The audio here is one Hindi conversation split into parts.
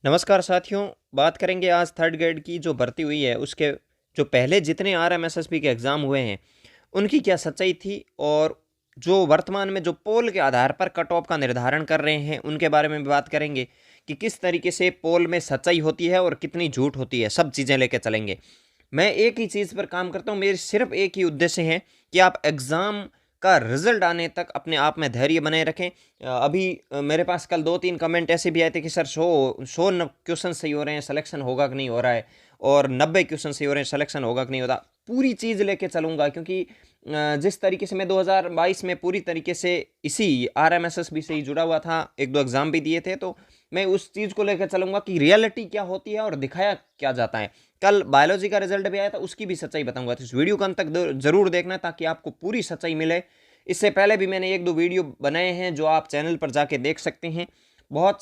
नमस्कार साथियों। बात करेंगे आज थर्ड ग्रेड की जो भर्ती हुई है उसके जो पहले जितने आरएमएसएसबी के एग्ज़ाम हुए हैं उनकी क्या सच्चाई थी, और जो वर्तमान में जो पोल के आधार पर कट ऑफ का निर्धारण कर रहे हैं उनके बारे में भी बात करेंगे कि किस तरीके से पोल में सच्चाई होती है और कितनी झूठ होती है। सब चीज़ें लेके चलेंगे। मैं एक ही चीज़ पर काम करता हूँ, मेरी सिर्फ एक ही उद्देश्य है कि आप एग्ज़ाम का रिजल्ट आने तक अपने आप में धैर्य बनाए रखें। अभी मेरे पास कल 2-3 कमेंट ऐसे भी आए थे कि सर 100 क्वेश्चन सही हो रहे हैं, सिलेक्शन होगा कि नहीं हो रहा है, और 90 क्वेश्चन सही हो रहे हैं, सिलेक्शन होगा कि नहीं होता। पूरी चीज़ लेके चलूँगा क्योंकि जिस तरीके से मैं 2022 में पूरी तरीके से इसी आरएमएसएसबी से ही जुड़ा हुआ था, 1-2 एग्ज़ाम भी दिए थे, तो मैं उस चीज़ को लेकर चलूँगा कि रियलिटी क्या होती है और दिखाया क्या जाता है। कल बायोलॉजी का रिजल्ट भी आया था, उसकी भी सच्चाई बताऊंगा, तो इस वीडियो को अंत तक जरूर देखना ताकि आपको पूरी सच्चाई मिले। इससे पहले भी मैंने 1-2 वीडियो बनाए हैं जो आप चैनल पर जाके देख सकते हैं। बहुत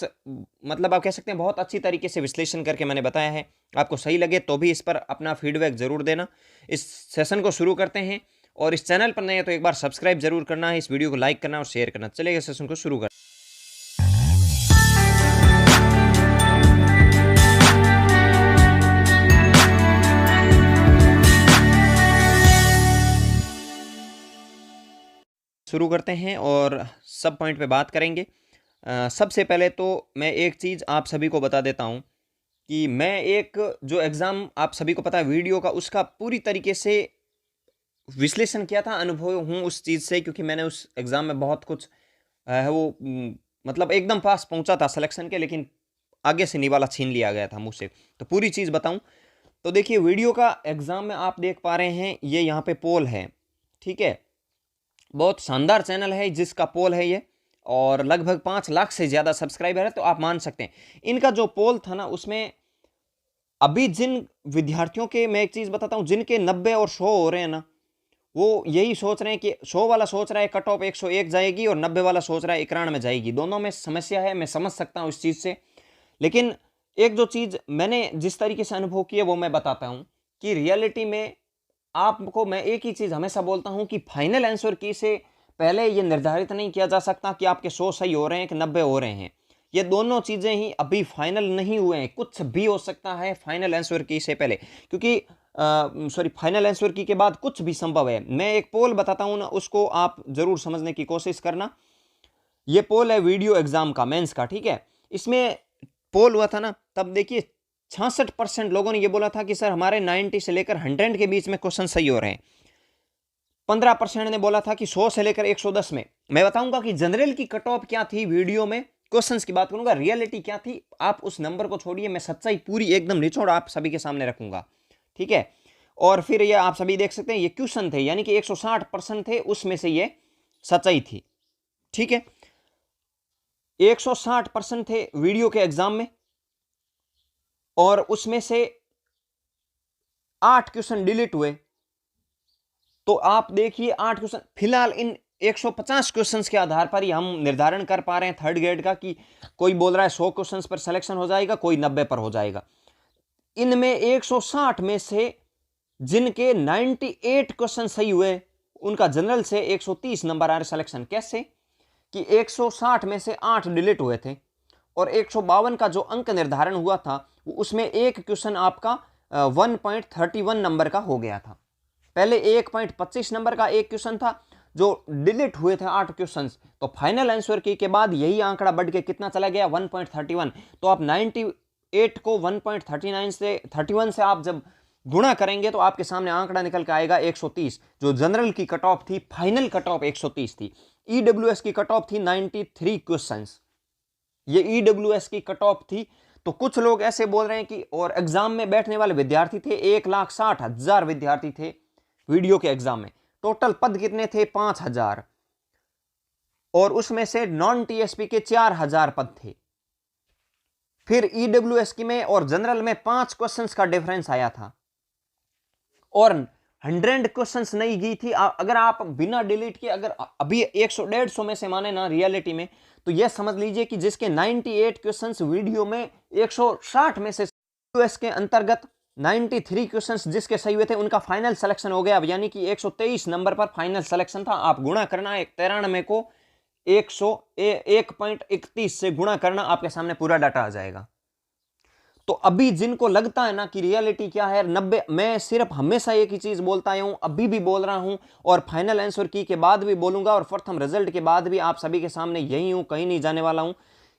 मतलब आप कह सकते हैं बहुत अच्छी तरीके से विश्लेषण करके मैंने बताया है। आपको सही लगे तो भी इस पर अपना फीडबैक जरूर देना। इस सेशन को शुरू करते हैं, और इस चैनल पर नए हैं तो एक बार सब्सक्राइब जरूर करना है, इस वीडियो को लाइक करना और शेयर करना। चलिए सेशन को शुरू कर शुरू करते हैं और सब पॉइंट पे बात करेंगे। सबसे पहले तो मैं एक चीज़ आप सभी को बता देता हूँ कि मैं एक जो एग्ज़ाम आप सभी को पता है वीडियो का, उसका पूरी तरीके से विश्लेषण किया था, अनुभव हूँ उस चीज़ से, क्योंकि मैंने उस एग्ज़ाम में बहुत कुछ है वो मतलब एकदम पास पहुँचा था सिलेक्शन के, लेकिन आगे से निवाला छीन लिया गया था मुझसे। तो पूरी चीज़ बताऊँ तो देखिए, वीडियो का एग्ज़ाम में आप देख पा रहे हैं ये यहाँ पे पोल है, ठीक है। बहुत शानदार चैनल है जिसका पोल है ये, और लगभग 5 लाख से ज़्यादा सब्सक्राइबर है, तो आप मान सकते हैं इनका जो पोल था ना, उसमें अभी जिन विद्यार्थियों के, मैं एक चीज़ बताता हूँ, जिनके 90 और 100 हो रहे हैं ना, वो यही सोच रहे हैं कि 100 वाला सोच रहा है कट ऑफ 101 जाएगी और 90 वाला सोच रहा है 91 में जाएगी। दोनों में समस्या है, मैं समझ सकता हूँ इस चीज़ से। लेकिन एक जो चीज़ मैंने जिस तरीके से अनुभव की है वो मैं बताता हूँ कि रियलिटी में आपको मैं एक ही चीज़ हमेशा बोलता हूँ कि फाइनल आंसर की से पहले ये निर्धारित नहीं किया जा सकता कि आपके 100 सही हो रहे हैं कि 90 हो रहे हैं। ये दोनों चीज़ें ही अभी फाइनल नहीं हुए हैं, कुछ भी हो सकता है फाइनल आंसर की से पहले, क्योंकि सॉरी फाइनल आंसर की के बाद कुछ भी संभव है। मैं एक पोल बताता हूँ ना, उसको आप जरूर समझने की कोशिश करना। ये पोल है वीडियो एग्जाम का, मेंस का, ठीक है। इसमें पोल हुआ था ना, तब देखिए 66% लोगों ने ये बोला था कि सर हमारे 90 से लेकर 100 के बीच में क्वेश्चन सही हो रहे हैं। 15% ने बोला था कि 100 से लेकर 110 में। मैं बताऊंगा कि जनरल की कट ऑफ क्या थी, वीडियो में क्वेश्चंस की बात करूंगा, रियलिटी क्या थी। आप उस नंबर को छोड़िए, मैं सच्चाई पूरी एकदम निचोड़ आप सभी के सामने रखूंगा, ठीक है। और फिर ये आप सभी देख सकते हैं ये क्वेश्चन थे, यानी कि 160% थे, उसमें से ये सच्चाई थी, ठीक है। 160% थे वीडियो के एग्जाम में, और उसमें से 8 क्वेश्चन डिलीट हुए। तो आप देखिए 8 क्वेश्चन, फिलहाल इन 150 क्वेश्चंस के आधार पर ही हम निर्धारण कर पा रहे हैं थर्ड ग्रेड का कि कोई बोल रहा है 100 क्वेश्चंस पर सिलेक्शन हो जाएगा, कोई 90 पर हो जाएगा। इनमें 160 में से जिनके 98 क्वेश्चन सही हुए उनका जनरल से 130 नंबर आ रहे सिलेक्शन। कैसे कि 160 में से 8 डिलीट हुए थे, और 152 का जो अंक निर्धारण हुआ था उसमें एक क्वेश्चन आपका 1.31 नंबर का हो गया था। पहले 1.25 नंबर का एक क्वेश्चन था जो डिलीट हुए थे 8 क्वेश्चंस। तो फाइनल आंसर की के बाद यही आंकड़ा बढ़ के कितना चला गया, 1.31। तो आप 98 को 1.39 से 31 से आप जब गुणा करेंगे तो आपके सामने आंकड़ा निकल के आएगा 130। जो जनरल की कट ऑफ थी, फाइनल कट ऑफ 130 थी। ईडब्ल्यूएस की कट ऑफ थी 93 क्वेश्चंस, ये ईडब्ल्यूएस की कट ऑफ थी। तो कुछ लोग ऐसे बोल रहे हैं कि, और एग्जाम में बैठने वाले विद्यार्थी थे 1,60,000 विद्यार्थी थे वीडियो के एग्जाम में। टोटल पद कितने थे, 5,000, और उसमें से नॉन टीएसपी के 4,000 पद थे। फिर ईडब्ल्यूएस की में और जनरल में 5 क्वेश्चंस का डिफरेंस आया था, और 100 क्वेश्चंस नहीं गई थी। अगर आप बिना डिलीट किए अगर अभी 100-150 में से माने ना रियलिटी में, तो यह समझ लीजिए कि जिसके 98 क्वेश्चंस वीडियो में 160 में से यूएस के अंतर्गत 93 क्वेश्चंस जिसके सही हुए थे उनका फाइनल सिलेक्शन हो गया। यानी कि 123 नंबर पर फाइनल सिलेक्शन था। आप गुणा करना 93 को 101.31 से गुणा करना, आपके सामने पूरा डाटा आ जाएगा। तो अभी जिनको लगता है ना कि रियलिटी क्या है 90, मैं सिर्फ हमेशा एक ही चीज बोलता आया हूं, अभी भी बोल रहा हूं और फाइनल आंसर की के बाद भी बोलूंगा और प्रथम रिजल्ट के बाद भी आप सभी के सामने यही हूं, कहीं नहीं जाने वाला हूं।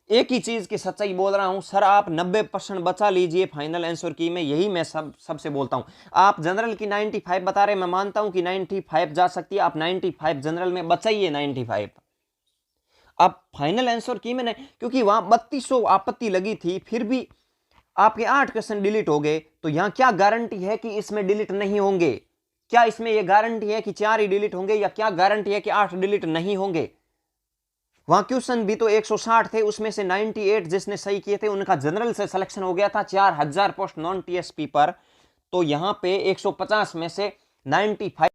एक ही चीज की सच्चाई बोल रहा हूं सर, आप 90% बचा लीजिए फाइनल आंसर की में, यही मैं सबसे बोलता हूं। आप जनरल की 95 बता रहे, मैं मानता हूं कि 95 जा सकती है, आप 95 जनरल में बचाइए 95। अब फाइनल आंसर की मैंने, क्योंकि वहां 3200 आपत्ति लगी थी, फिर भी आपके 8 क्वेश्चन डिलीट हो गए, तो यहां क्या गारंटी है कि इसमें डिलीट नहीं होंगे? क्या इसमें यह गारंटी है कि 4 ही डिलीट होंगे, या क्या गारंटी है कि 8 डिलीट नहीं होंगे? वहां क्वेश्चन भी तो 160 थे, उसमें से 98 जिसने सही किए थे उनका जनरल से सिलेक्शन हो गया था 4000 पोस्ट नॉन टीएसपी पर। तो यहां पे 150 में से 95।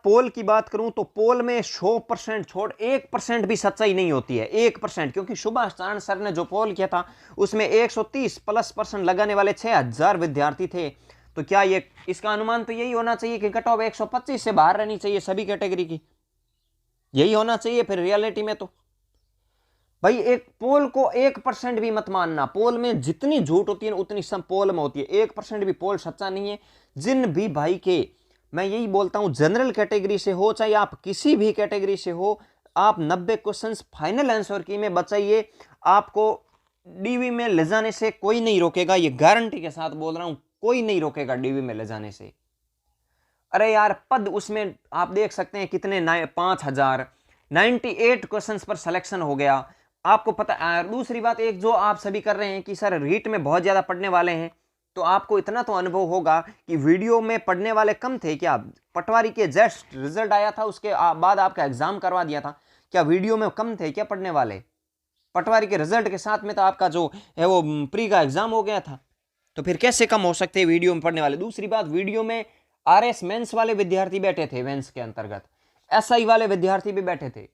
पोल की बात करूं तो पोल में 100% छोड़ 1% भी सच्चाई नहीं होती है, 1%, क्योंकि सुभाष चांद सर ने जो पोल किया था उसमें 130+ % लगाने वाले 6000 विद्यार्थी थे। तो क्या ये, इसका अनुमान तो यही होना चाहिए कि कट ऑफ 125 से बाहर रहनी चाहिए सभी कैटेगरी की, यही होना चाहिए फिर रियलिटी में। तो भाई एक पोल को 1% भी मत मानना, पोल में जितनी झूठ होती है उतनी सब पोल में होती है, 1% भी पोल सच्चा नहीं है। जिन भी भाई के, मैं यही बोलता हूं जनरल कैटेगरी से हो चाहे आप किसी भी कैटेगरी से हो, आप 90 क्वेश्चंस फाइनल आंसर की में बचाइए, आपको डीवी में ले जाने से कोई नहीं रोकेगा, ये गारंटी के साथ बोल रहा हूं, कोई नहीं रोकेगा डीवी में ले जाने से। अरे यार पद उसमें आप देख सकते हैं कितने, 5000, 98 क्वेश्चंस पर सिलेक्शन हो गया। आपको पता, दूसरी बात एक जो आप सभी कर रहे हैं कि सर रीट में बहुत ज्यादा पढ़ने वाले हैं, तो आपको इतना तो अनुभव होगा कि वीडियो में पढ़ने वाले कम थे क्या? पटवारी के जस्ट रिजल्ट आया था उसके बाद आपका एग्जाम करवा दिया था, क्या वीडियो में कम थे क्या पढ़ने वाले? पटवारी के रिजल्ट के साथ में तो आपका जो है वो प्री का एग्जाम हो गया था, तो फिर कैसे कम हो सकते हैं वीडियो में पढ़ने वाले? दूसरी बात, वीडियो में आरएस मेंस वाले विद्यार्थी बैठे थे, मेंस के अंतर्गत एसआई वाले विद्यार्थी भी बैठे थे।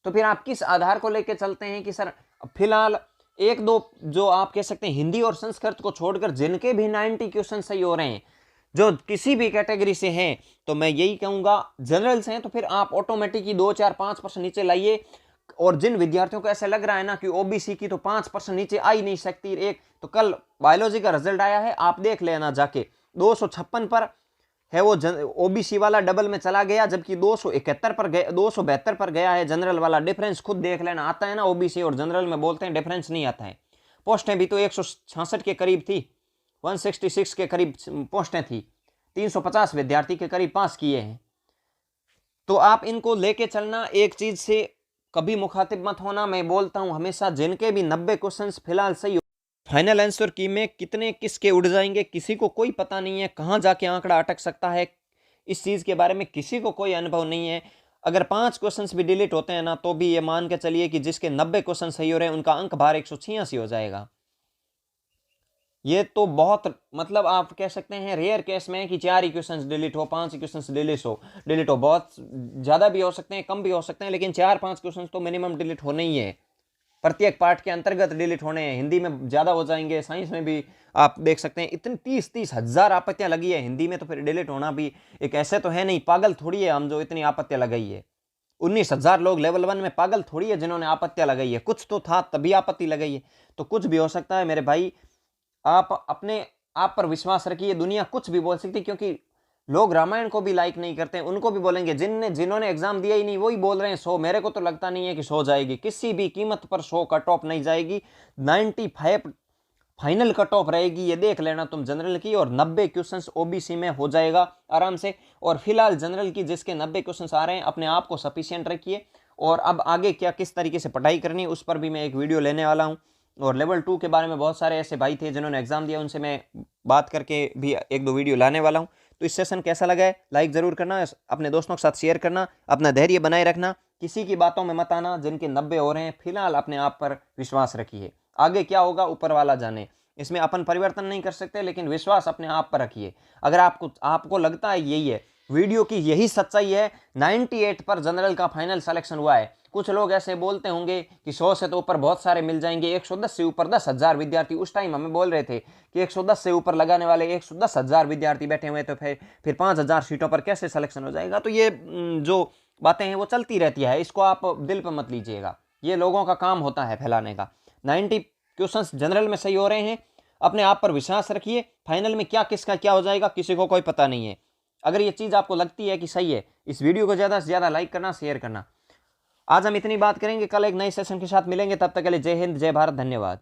तो फिर आप किस आधार को लेकर चलते हैं कि सर फिलहाल एक दो जो आप कह सकते हैं हिंदी और संस्कृत को छोड़कर जिनके भी 90 क्वेश्चन सही हो रहे हैं, जो किसी भी कैटेगरी से हैं, तो मैं यही कहूंगा जनरल से हैं तो फिर आप ऑटोमेटिक ही 2 4 5% नीचे लाइए। और जिन विद्यार्थियों को ऐसा लग रहा है ना कि ओबीसी की तो 5% नीचे आ ही नहीं सकती, एक तो कल बायोलॉजी का रिजल्ट आया है, आप देख लेना जाके 256 पर है वो ओबीसी वाला डबल में चला गया, जबकि 271 पर गया, 272 पर गया है जनरल वाला। डिफरेंस खुद देख लेना, आता है ना ओबीसी और जनरल में बोलते हैं डिफरेंस नहीं आता है। पोस्टें भी तो 166 के करीब थी, 166 के करीब पोस्टें थी, 350 विद्यार्थी के करीब पास किए हैं। तो आप इनको लेके चलना, एक चीज से कभी मुखातिब मत होना। मैं बोलता हूं हमेशा जिनके भी 90 क्वेश्चंस फिलहाल सही, फाइनल आंसर की में कितने किसके उड़ जाएंगे किसी को कोई पता नहीं है, कहां जाके आंकड़ा अटक सकता है इस चीज के बारे में किसी को कोई अनुभव नहीं है। अगर 5 क्वेश्चंस भी डिलीट होते हैं ना, तो भी ये मान के चलिए कि जिसके 90 क्वेश्चन सही हो रहे हैं उनका अंक भार 186 हो जाएगा। ये तो बहुत, मतलब आप कह सकते हैं रेयर केस में कि 4 इक्वेशंस डिलीट हो, 5 इक्वेशंस डिलीट हो, बहुत ज्यादा भी हो सकते हैं कम भी हो सकते हैं, लेकिन 4-5 क्वेश्चंस तो मिनिमम डिलीट होने ही है, प्रत्येक पार्ट के अंतर्गत डिलीट होने हैं। हिंदी में ज्यादा हो जाएंगे, साइंस में भी आप देख सकते हैं इतनी 30 हजार आपत्तियां लगी है हिंदी में, तो फिर डिलीट होना भी एक ऐसे तो है नहीं, पागल थोड़ी है हम जो इतनी आपत्तियां लगाई है। 19,000 लोग लेवल 1 में, पागल थोड़ी है जिन्होंने आपत्तियां लगाई है, कुछ तो था तभी आपत्ति लगाई है। तो कुछ भी हो सकता है मेरे भाई, आप अपने आप पर विश्वास रखिए, दुनिया कुछ भी बोल सकती है, क्योंकि लोग रामायण को भी लाइक नहीं करते, उनको भी बोलेंगे, जिन्होंने एग्जाम दिया ही नहीं वही बोल रहे हैं 100। मेरे को तो लगता नहीं है कि 100 जाएगी, किसी भी कीमत पर 100 कट ऑफ नहीं जाएगी, 95 फाइनल कट ऑफ रहेगी, ये देख लेना तुम जनरल की। और 90 क्वेश्चंस ओबीसी में हो जाएगा आराम से। और फिलहाल जनरल की जिसके 90 क्वेश्चंस आ रहे हैं, अपने आप को सफिशिएंट रखिए। और अब आगे क्या किस तरीके से पढ़ाई करनी है उस पर भी मैं एक वीडियो लेने वाला हूँ। और लेवल 2 के बारे में बहुत सारे ऐसे भाई थे जिन्होंने एग्जाम दिया, उनसे मैं बात करके भी 1-2 वीडियो लाने वाला हूँ। तो इस सेशन कैसा लगा है लाइक जरूर करना, अपने दोस्तों के साथ शेयर करना, अपना धैर्य बनाए रखना, किसी की बातों में मत आना। जिनके 90 हो रहे हैं फिलहाल अपने आप पर विश्वास रखिए, आगे क्या होगा ऊपर वाला जाने, इसमें अपन परिवर्तन नहीं कर सकते, लेकिन विश्वास अपने आप पर रखिए। अगर आपको लगता है यही है वीडियो की यही सच्चाई है, 98 पर जनरल का फाइनल सिलेक्शन हुआ है। कुछ लोग ऐसे बोलते होंगे कि 100 से तो ऊपर बहुत सारे मिल जाएंगे, 110 से ऊपर 10,000 विद्यार्थी, उस टाइम हमें बोल रहे थे कि 110 से ऊपर लगाने वाले 110,000 विद्यार्थी बैठे हुए, तो फिर 5,000 सीटों पर कैसे सिलेक्शन हो जाएगा? तो ये जो बातें हैं वो चलती रहती है, इसको आप दिल पर मत लीजिएगा, ये लोगों का काम होता है फैलाने का। 90 क्वेश्चंस जनरल में सही हो रहे हैं, अपने आप पर विश्वास रखिए। फाइनल में क्या किसका क्या हो जाएगा किसी को कोई पता नहीं है। अगर ये चीज़ आपको लगती है कि सही है, इस वीडियो को ज़्यादा से ज़्यादा लाइक करना, शेयर करना। आज हम इतनी बात करेंगे, कल एक नए सेशन के साथ मिलेंगे। तब तक के लिए जय हिंद, जय भारत, धन्यवाद।